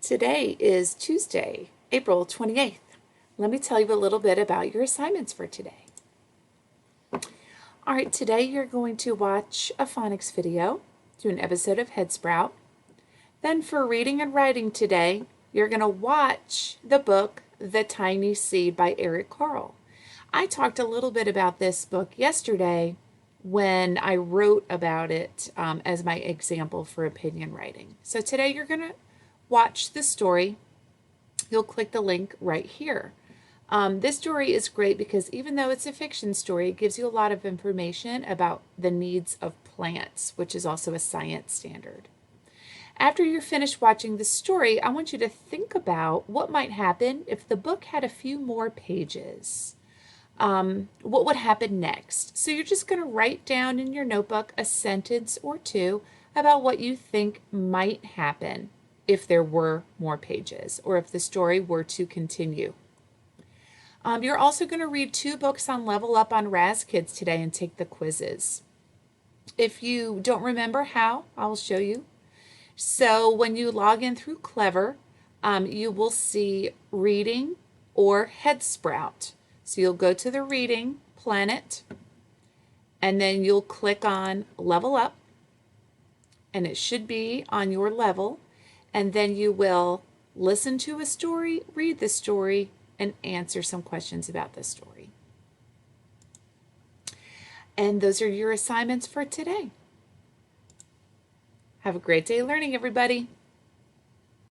Today is Tuesday, April 28th. Let me tell you a little bit about your assignments for today. All right, today you're going to watch a phonics video, do an episode of Headsprout. Then for reading and writing today, you're going to watch the book The Tiny Seed by Eric Carle. I talked a little bit about this book yesterday when I wrote about it as my example for opinion writing. So today you're going to watch the story. You'll click the link right here. This story is great because even though it's a fiction story, it gives you a lot of information about the needs of plants, which is also a science standard. After you're finished watching the story, I want you to think about what might happen if the book had a few more pages. What would happen next? So you're just going to write down in your notebook a sentence or two about what you think might happen if there were more pages or if the story were to continue. You're also going to read 2 books on Level Up on Raz Kids today and take the quizzes. If you don't remember how, I'll show you. So when you log in through Clever, you will see Reading or Headsprout. So you'll go to the Reading Planet, and then you'll click on Level Up, and it should be on your level, and then you will listen to a story, read the story, and answer some questions about the story. And those are your assignments for today. Have a great day learning, everybody.